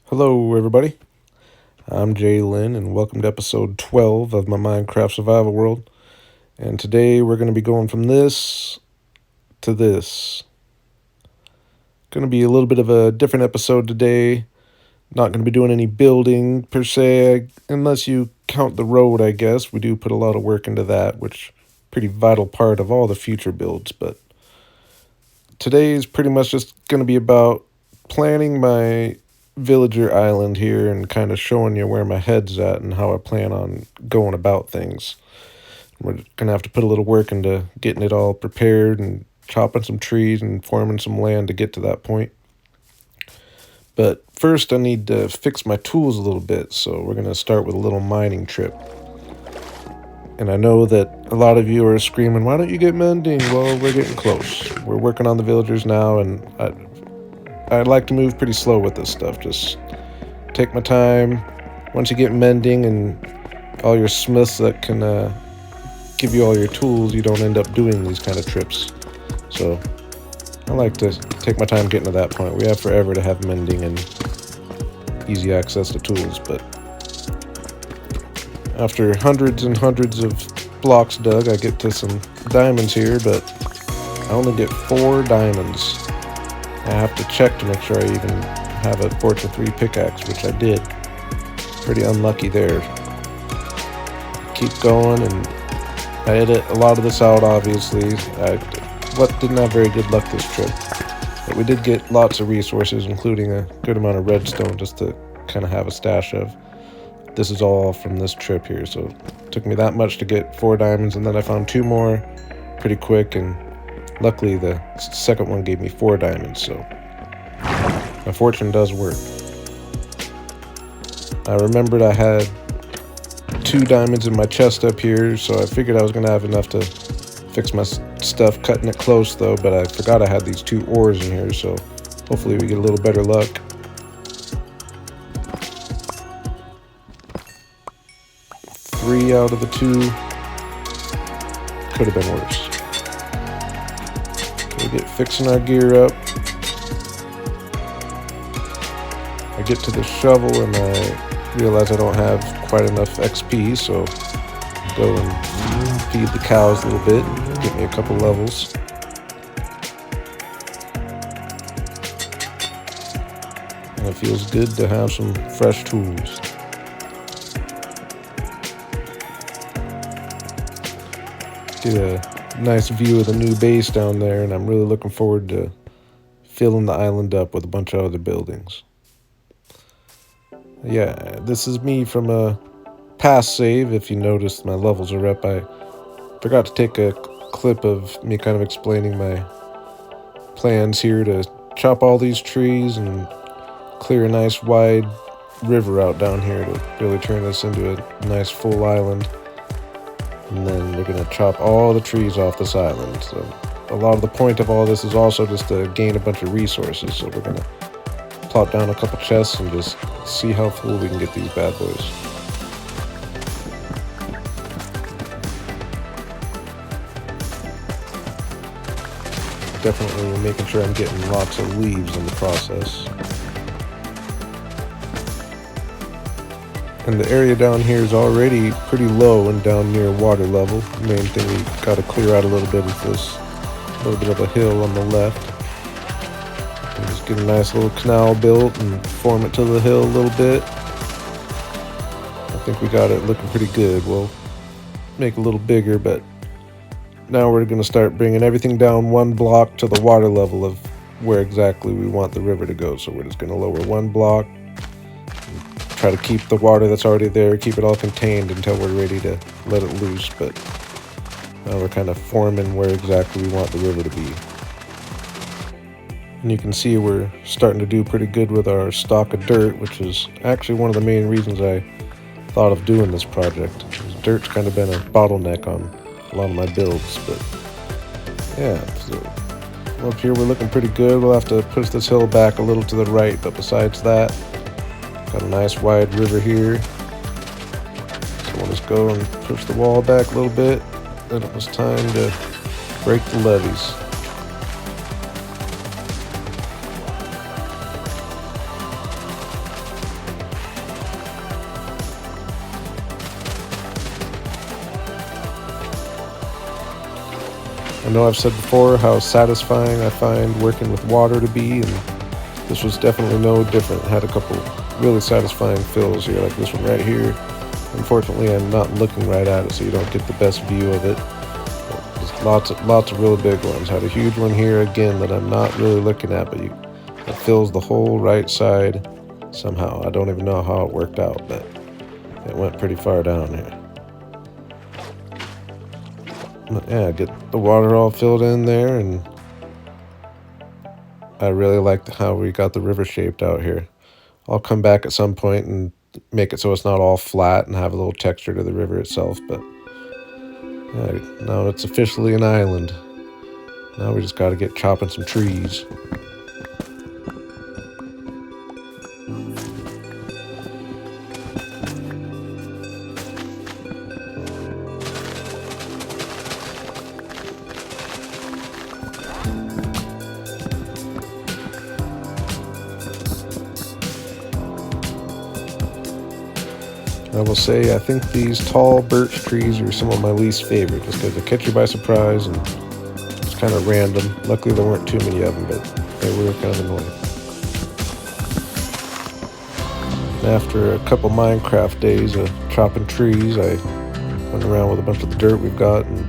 Hello, everybody. I'm Jay Lynn, and welcome to episode 12 of my Minecraft Survival World. And today we're going to be going from this to this. Going to be a little bit of a different episode today. Not going to be doing any building per se, unless you count the road, I guess. We do put a lot of work into that, which is a pretty vital part of all the future builds. But today is pretty much just going to be about planning my villager island here and kind of showing you where my head's at and how I plan on going about things. We're going to have to put a little work into getting it all prepared and chopping some trees and forming some land to get to that point. But first I need to fix my tools a little bit, so we're going to start with a little mining trip. And I know that a lot of you are screaming, why don't you get mending? Well, we're getting close. We're working on the villagers now, and I like to move pretty slow with this stuff. Just take my time. Once you get mending and all your smiths that can give you all your tools, you don't end up doing these kind of trips. So I like to take my time getting to that point. We have forever to have mending and easy access to tools, but after hundreds and hundreds of blocks dug, I get to some diamonds here, but I only get 4 diamonds. I have to check to make sure I even have a Fortune 3 pickaxe, which I did. Pretty unlucky there. Keep going, and I edit a lot of this out, obviously. Didn't have very good luck this trip. But we did get lots of resources, including a good amount of redstone just to kind of have a stash of. This is all from this trip here, so it took me that much to get 4 diamonds, and then I found 2 more pretty quick, and luckily, the second one gave me 4 diamonds, so my fortune does work. I remembered I had 2 diamonds in my chest up here, so I figured I was going to have enough to fix my stuff, cutting it close though, but I forgot I had these 2 ores in here, so hopefully we get a little better luck. Three out of the 2 could have been worse. We get fixing our gear up. I get to the shovel and I realize I don't have quite enough XP, so go and feed the cows a little bit, get me a couple levels. And it feels good to have some fresh tools. Get a nice view of the new base down there, and I'm really looking forward to filling the island up with a bunch of other buildings. Yeah, this is me from a past save. If you noticed, my levels are up. I forgot to take a clip of me kind of explaining my plans here to chop all these trees and clear a nice wide river out down here to really turn this into a nice full island. And then we're going to chop all the trees off this island. So a lot of the point of all this is also just to gain a bunch of resources. So we're going to plop down a couple chests and just see how full we can get these bad boys. Definitely making sure I'm getting lots of leaves in the process. And the area down here is already pretty low and down near water level. The main thing we got to clear out a little bit is this little bit of a hill on the left. And just get a nice little canal built and form it to the hill a little bit. I think we got it looking pretty good. We'll make it a little bigger, but now we're going to start bringing everything down 1 block to the water level of where exactly we want the river to go. So we're just going to lower 1 block. Try to keep the water that's already there, keep it all contained until we're ready to let it loose, but now we're kind of forming where exactly we want the river to be. And you can see we're starting to do pretty good with our stock of dirt, which is actually one of the main reasons I thought of doing this project. Dirt's kind of been a bottleneck on a lot of my builds, but yeah, so up here we're looking pretty good. We'll have to push this hill back a little to the right, but besides that, got a nice wide river here. So we'll just go and push the wall back a little bit. Then it was time to break the levees. I know I've said before how satisfying I find working with water to be, and this was definitely no different. It had a couple really satisfying fills here, like this one right here. Unfortunately, I'm not looking right at it, so you don't get the best view of it. There's lots of really big ones. Had a huge one here again that I'm not really looking at, but it fills the whole right side somehow. I don't even know how it worked out, but it went pretty far down here. But yeah, get the water all filled in there, and I really like how we got the river shaped out here. I'll come back at some point and make it so it's not all flat and have a little texture to the river itself, but yeah, now it's officially an island. Now we just got to get chopping some trees. I will say, I think these tall birch trees are some of my least favorite, just because they catch you by surprise and it's kind of random. Luckily there weren't too many of them, but they were kind of annoying. After a couple Minecraft days of chopping trees, I went around with a bunch of the dirt we've got and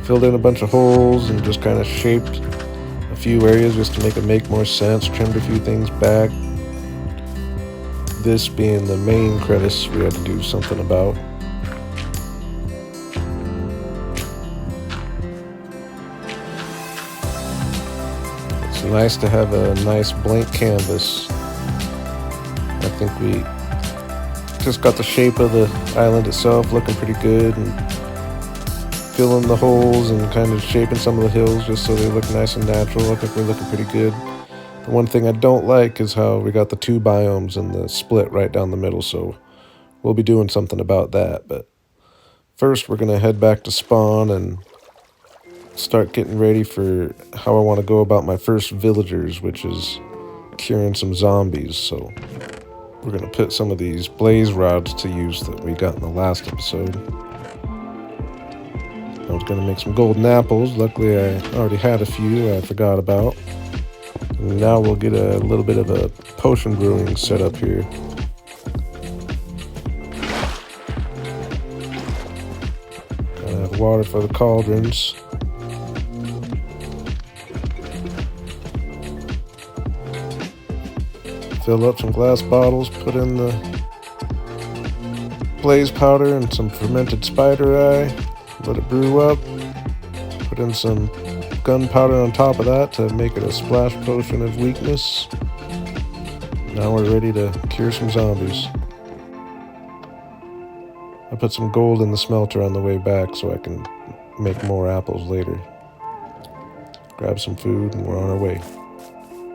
filled in a bunch of holes and just kind of shaped a few areas just to make more sense, trimmed a few things back. This being the main crevice we had to do something about. It's nice to have a nice blank canvas. I think we just got the shape of the island itself looking pretty good, and filling the holes and kind of shaping some of the hills just so they look nice and natural. I think we're looking pretty good. The one thing I don't like is how we got the two biomes and the split right down the middle, so we'll be doing something about that. But first we're going to head back to spawn and start getting ready for how I want to go about my first villagers, which is curing some zombies. So we're going to put some of these blaze rods to use that we got in the last episode. I was going to make some golden apples. Luckily I already had a few I forgot about. Now we'll get a little bit of a potion brewing set up here. Gotta have water for the cauldrons. Fill up some glass bottles, put in the blaze powder and some fermented spider eye, let it brew up, put in some gunpowder on top of that to make it a splash potion of weakness. Now we're ready to cure some zombies. I put some gold in the smelter on the way back so I can make more apples later. Grab some food and we're on our way.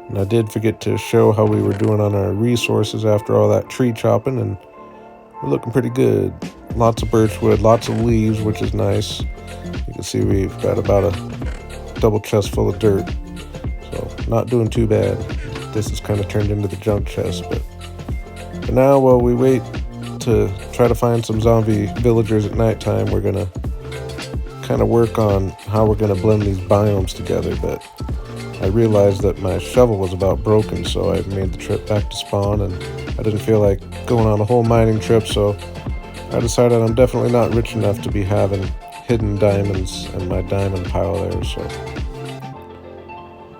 And I did forget to show how we were doing on our resources after all that tree chopping, and we're looking pretty good. Lots of birch wood, lots of leaves, which is nice. You can see we've got about a double chest full of dirt, so not doing too bad. This has kind of turned into the junk chest, but for now, while we wait to try to find some zombie villagers at nighttime, we're gonna kind of work on how we're gonna blend these biomes together. But I realized that my shovel was about broken, so I made the trip back to spawn, and I didn't feel like going on a whole mining trip, so I decided I'm definitely not rich enough to be having hidden diamonds in my diamond pile there, so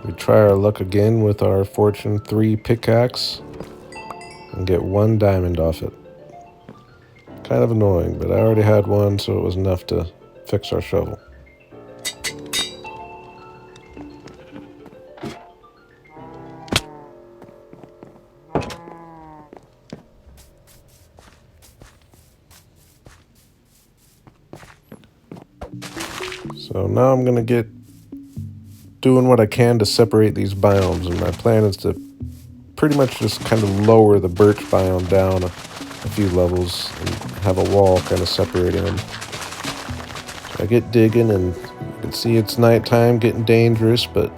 we try our luck again with our Fortune 3 pickaxe and get 1 diamond off it. Kind of annoying, but I already had one, so it was enough to fix our shovel. So now I'm going to get doing what I can to separate these biomes, and my plan is to pretty much just kind of lower the birch biome down a few levels and have a wall kind of separating them. So I get digging, and you can see it's nighttime, getting dangerous, but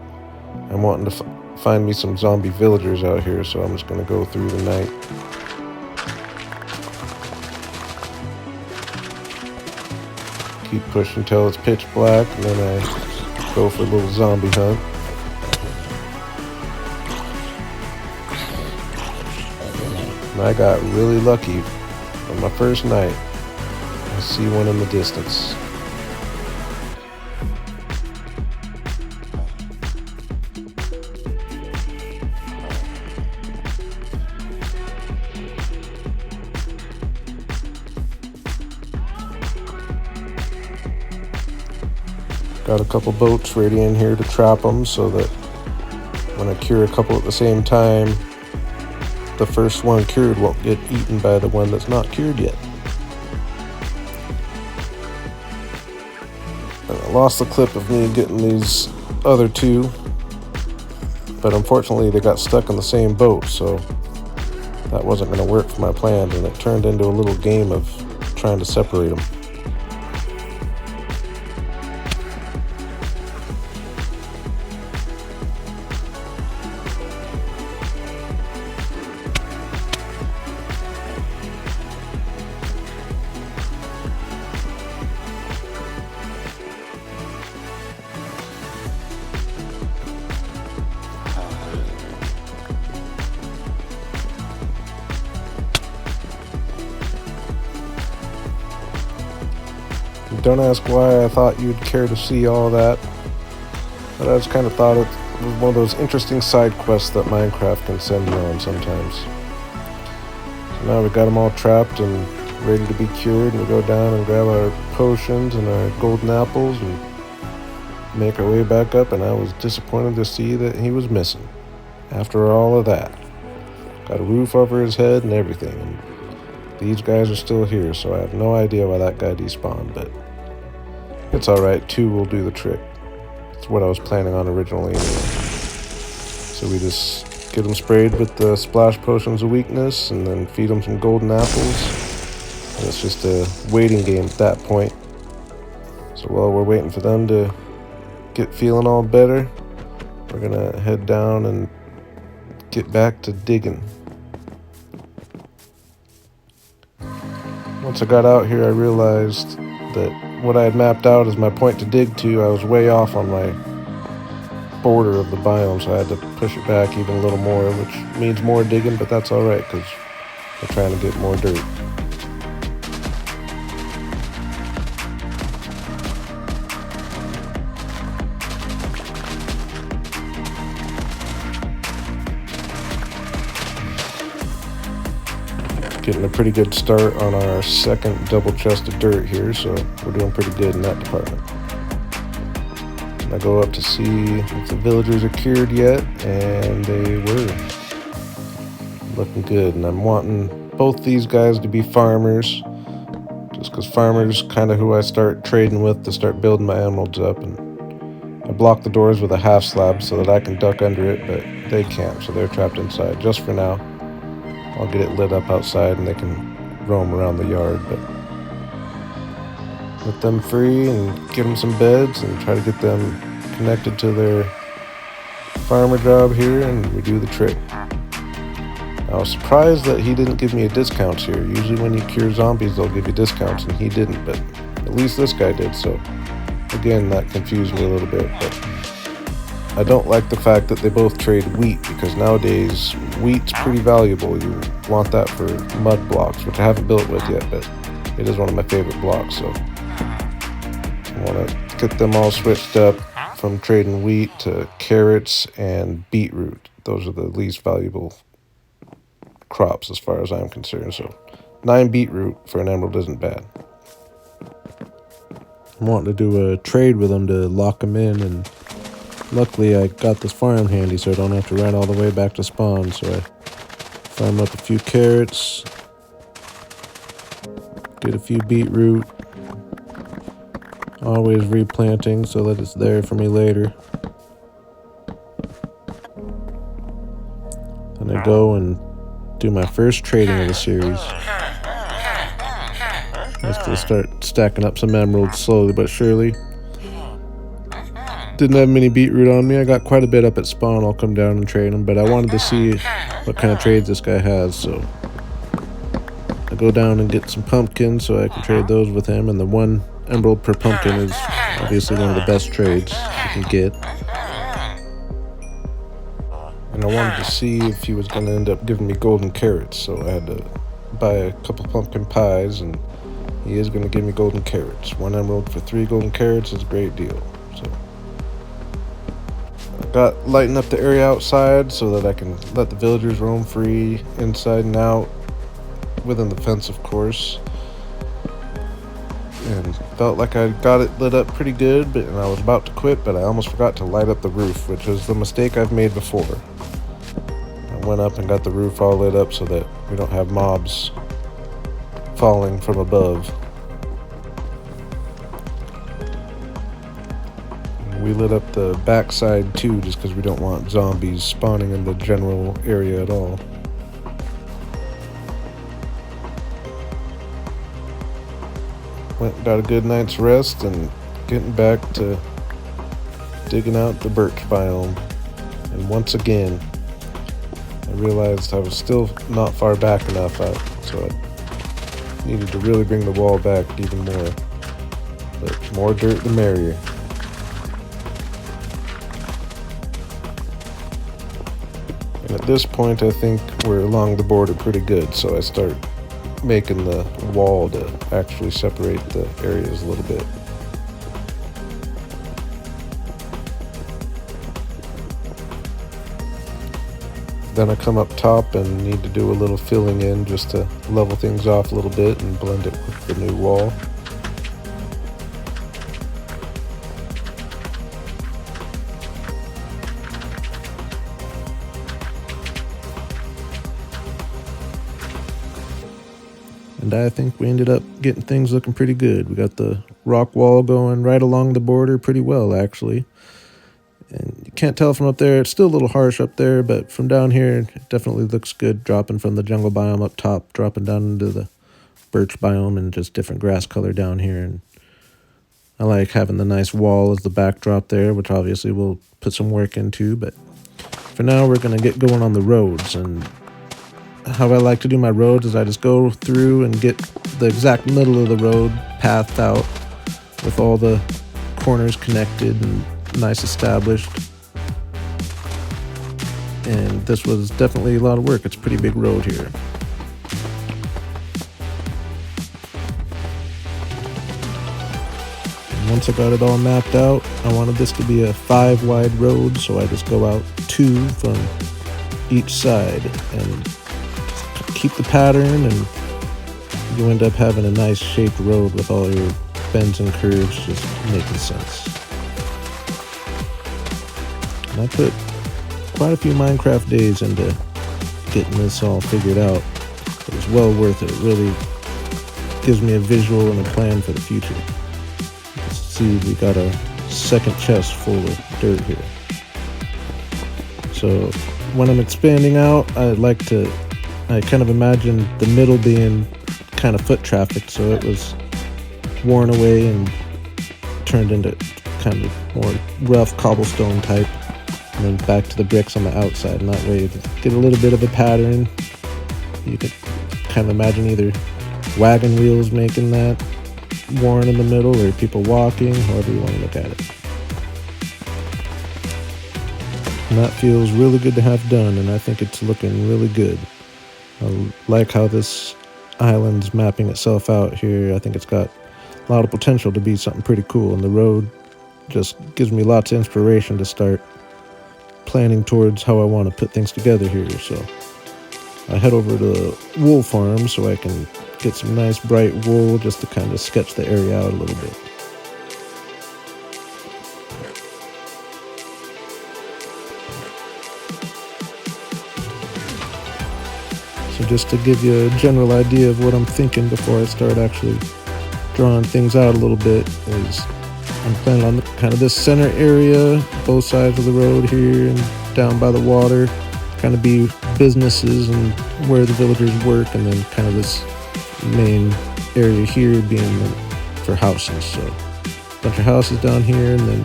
I'm wanting to find me some zombie villagers out here, so I'm just going to go through the night. Keep pushing until it's pitch black, and then I go for a little zombie hunt. And I got really lucky on my first night. I see one in the distance. Got a couple boats ready in here to trap them so that when I cure a couple at the same time, the first one cured won't get eaten by the one that's not cured yet. And I lost the clip of me getting these other two, but unfortunately they got stuck in the same boat, so that wasn't going to work for my plans, and it turned into a little game of trying to separate them. Don't ask why I thought you'd care to see all that, but I just kind of thought it was one of those interesting side quests that Minecraft can send you on sometimes. So now we got them all trapped and ready to be cured, and we go down and grab our potions and our golden apples and make our way back up, and I was disappointed to see that he was missing. After all of that, got a roof over his head and everything, and these guys are still here, so I have no idea why that guy despawned, but it's alright, 2 will do the trick. It's what I was planning on originally anyway. So we just get them sprayed with the splash potions of weakness and then feed them some golden apples. And it's just a waiting game at that point. So while we're waiting for them to get feeling all better, we're gonna head down and get back to digging. Once I got out here, I realized that what I had mapped out as my point to dig to, I was way off on my border of the biome, so I had to push it back even a little more, which means more digging, but that's alright, because we're trying to get more dirt. Getting a pretty good start on our second double chest of dirt here, so we're doing pretty good in that department. And I go up to see if the villagers are cured yet, and they were. Looking good, and I'm wanting both these guys to be farmers, just because farmers kind of who I start trading with to start building my emeralds up. And I block the doors with a half slab so that I can duck under it, but they can't, so they're trapped inside just for now. I'll get it lit up outside and they can roam around the yard, but let them free and give them some beds and try to get them connected to their farmer job here, and we do the trick. I was surprised that he didn't give me a discount here. Usually when you cure zombies they'll give you discounts, and he didn't, but at least this guy did, so again that confused me a little bit. But I don't like the fact that they both trade wheat, because nowadays wheat's pretty valuable. You want that for mud blocks, which I haven't built with yet, but it is one of my favorite blocks, so I want to get them all switched up from trading wheat to carrots and beetroot. Those are the least valuable crops as far as I'm concerned, so 9 beetroot for an emerald isn't bad. I'm wanting to do a trade with them to lock them in, and luckily I got this farm handy so I don't have to run all the way back to spawn, so I farm up a few carrots, get a few beetroot, always replanting so that it's there for me later. Then I go and do my first trading of the series. I have to start stacking up some emeralds slowly but surely. Didn't have many beetroot on me. I got quite a bit up at spawn. I'll come down and trade them, but I wanted to see what kind of trades this guy has, so I go down and get some pumpkins so I can trade those with him, and the one emerald per pumpkin is obviously one of the best trades you can get. And I wanted to see if he was going to end up giving me golden carrots, so I had to buy a couple pumpkin pies, and he is going to give me golden carrots. 1 emerald for 3 golden carrots is a great deal. So I got lighting up the area outside so that I can let the villagers roam free inside and out, within the fence of course. And felt like I got it lit up pretty good, and I was about to quit, but I almost forgot to light up the roof, which is the mistake I've made before. I went up and got the roof all lit up so that we don't have mobs falling from above. And we lit up the backside too, just because we don't want zombies spawning in the general area at all. Went and got a good night's rest and getting back to digging out the birch biome. And once again, I realized I was still not far back enough out, so I needed to really bring the wall back even more. But more dirt the merrier. And at this point I think we're along the border pretty good, so I start making the wall to actually separate the areas a little bit. Then I come up top and need to do a little filling in just to level things off a little bit and blend it with the new wall. And I think we ended up getting things looking pretty good. We got the rock wall going right along the border pretty well, actually. And you can't tell from up there, it's still a little harsh up there, but from down here, it definitely looks good, dropping from the jungle biome up top, dropping down into the birch biome and just different grass color down here. And I like having the nice wall as the backdrop there, which obviously we'll put some work into, but for now we're going to get going on the roads. And how I like to do my roads is I just go through and get the exact middle of the road pathed out with all the corners connected and nice established. And this was definitely a lot of work. It's a pretty big road here. And once I got it all mapped out, I wanted this to be a 5 wide road, so I just go out 2 from each side and keep the pattern, and you end up having a nice shaped road with all your bends and curves just making sense. And I put quite a few Minecraft days into getting this all figured out. It was well worth it. It really gives me a visual and a plan for the future. Let's see, we got a second chest full of dirt here. So when I'm expanding out, I kind of imagined the middle being kind of foot traffic, so it was worn away and turned into kind of more rough cobblestone type, and then back to the bricks on the outside, and that way you get a little bit of a pattern. You could kind of imagine either wagon wheels making that worn in the middle, or people walking, however you want to look at it. And that feels really good to have done, and I think it's looking really good. I like how this island's mapping itself out here. I think it's got a lot of potential to be something pretty cool, and the road just gives me lots of inspiration to start planning towards how I want to put things together here. So I head over to the wool farm so I can get some nice bright wool just to kind of sketch the area out a little bit. So just to give you a general idea of what I'm thinking before I start actually drawing things out a little bit, is I'm planning on kind of this center area, both sides of the road here and down by the water, kind of be businesses and where the villagers work, and then kind of this main area here being for houses. So a bunch of houses down here, and then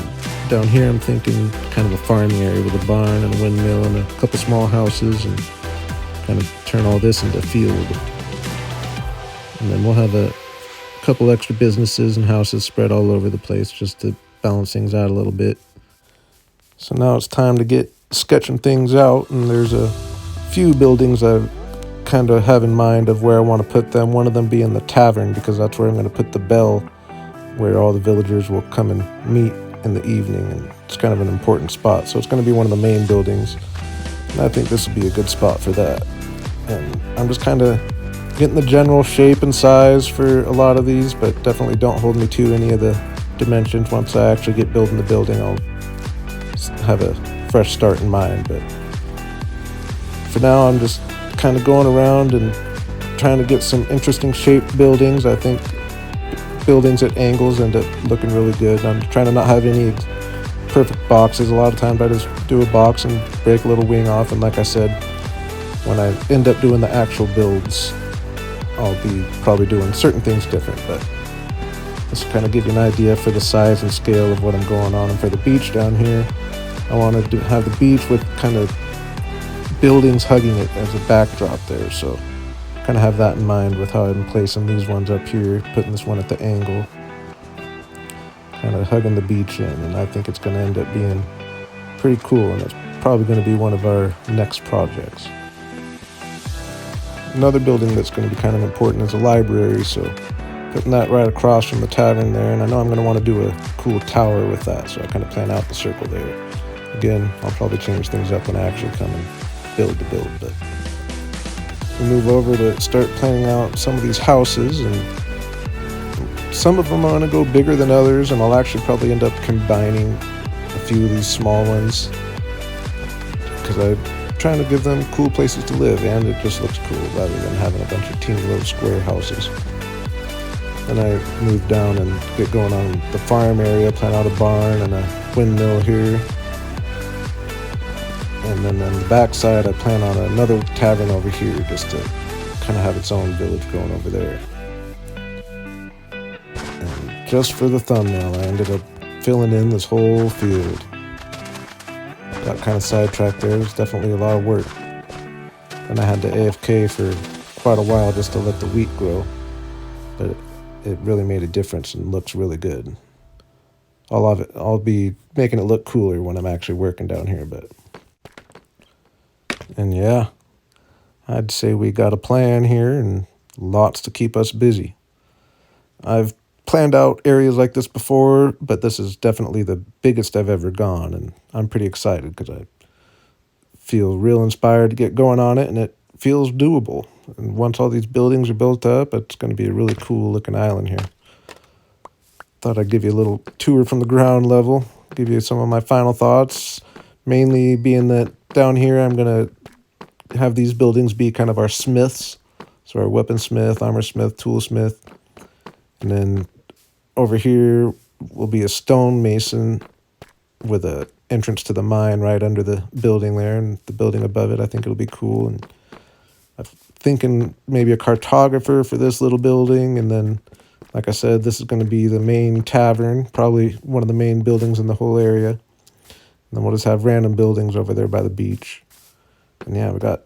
down here I'm thinking kind of a farming area with a barn and a windmill and a couple small houses, and kind of turn all this into field. And then we'll have a couple extra businesses and houses spread all over the place just to balance things out a little bit. So now it's time to get sketching things out, and there's a few buildings I kind of have in mind of where I want to put them. One of them being the tavern, because that's where I'm going to put the bell, where all the villagers will come and meet in the evening, and it's kind of an important spot. So it's going to be one of the main buildings, and I think this will be a good spot for that. And I'm just kind of getting the general shape and size for a lot of these, but definitely don't hold me to any of the dimensions. Once I actually get building the building, I'll have a fresh start in mind. But for now, I'm just kind of going around and trying to get some interesting shaped buildings. I think buildings at angles end up looking really good. I'm trying to not have any perfect boxes. A lot of times I just do a box and break a little wing off, and like I said, when I end up doing the actual builds, I'll be probably doing certain things different, but just to kind of give you an idea for the size and scale of what I'm going on. And for the beach down here, I want to have the beach with kind of buildings hugging it as a backdrop there, so kind of have that in mind with how I'm placing these ones up here, putting this one at the angle, kind of hugging the beach in, and I think it's going to end up being pretty cool, and it's probably going to be one of our next projects. Another building that's going to be kind of important is a library, so putting that right across from the tavern there, and I know I'm going to want to do a cool tower with that, so I kind of plan out the circle there. Again, I'll probably change things up when I actually come and build the build, but we move over to start planning out some of these houses, and some of them are going to go bigger than others, and I'll actually probably end up combining a few of these small ones because I'm trying to give them cool places to live, and it just looks cool rather than having a bunch of teeny little square houses. Then I move down and get going on the farm area, plan out a barn and a windmill here. And then on the back side, I plan on another tavern over here just to kind of have its own village going over there. And just for the thumbnail, I ended up filling in this whole field. Got kind of sidetracked there. It was definitely a lot of work. And I had to AFK for quite a while just to let the wheat grow. But it really made a difference and looks really good. I'll be making it look cooler when I'm actually working down here, but... And yeah, I'd say we got a plan here and lots to keep us busy. I've planned out areas like this before, but this is definitely the biggest I've ever gone, and I'm pretty excited because I feel real inspired to get going on it, and it feels doable. And once all these buildings are built up, it's going to be a really cool looking island here. Thought I'd give you a little tour from the ground level, give you some of my final thoughts, mainly being that down here I'm going to have these buildings be kind of our smiths. So our weaponsmith, armorsmith, toolsmith. And then over here will be a stonemason with a entrance to the mine right under the building there, and the building above it I think it'll be cool. And I'm thinking maybe a cartographer for this little building, and then like I said, this is going to be the main tavern, probably one of the main buildings in the whole area. And then we'll just have random buildings over there by the beach. And yeah, we got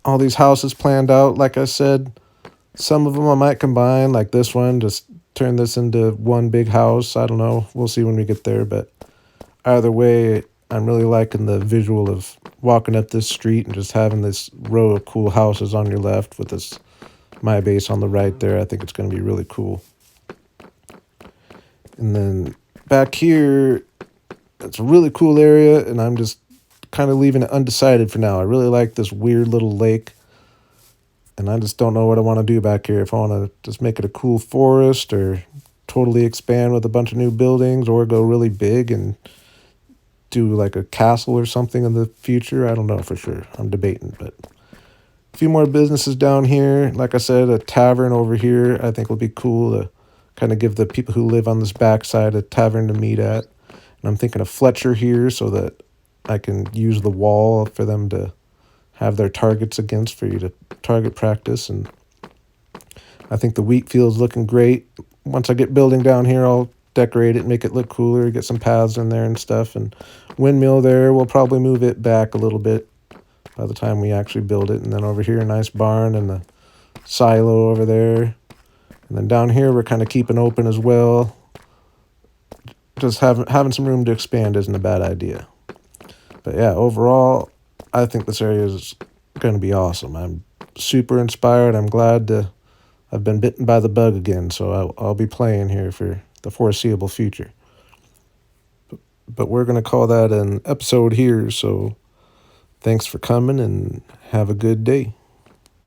all these houses planned out. Like I said, some of them I might combine, like this one, just turn this into one big house. I don't know. We'll see when we get there. But either way, I'm really liking the visual of walking up this street and just having this row of cool houses on your left with this my base on the right there. I think it's going to be really cool. And then back here, it's a really cool area, and I'm just kind of leaving it undecided for now. I really like this weird little lake, and I just don't know what I want to do back here. If I want to just make it a cool forest or totally expand with a bunch of new buildings, or go really big and do like a castle or something in the future. I don't know for sure. I'm debating, but a few more businesses down here. Like I said, a tavern over here I think will be cool to kind of give the people who live on this backside a tavern to meet at. And I'm thinking of Fletcher here so that I can use the wall for them to have their targets against, for you to target practice. And I think the wheat field's looking great. Once I get building down here, I'll decorate it, make it look cooler, get some paths in there and stuff. And windmill there, we'll probably move it back a little bit by the time we actually build it. And then over here, a nice barn and the silo over there. And then down here, we're kind of keeping open as well. Just having some room to expand isn't a bad idea. But yeah, overall, I think this area is going to be awesome. I'm super inspired. I'm glad I've been bitten by the bug again, so I'll be playing here for the foreseeable future. But we're going to call that an episode here, so thanks for coming and have a good day.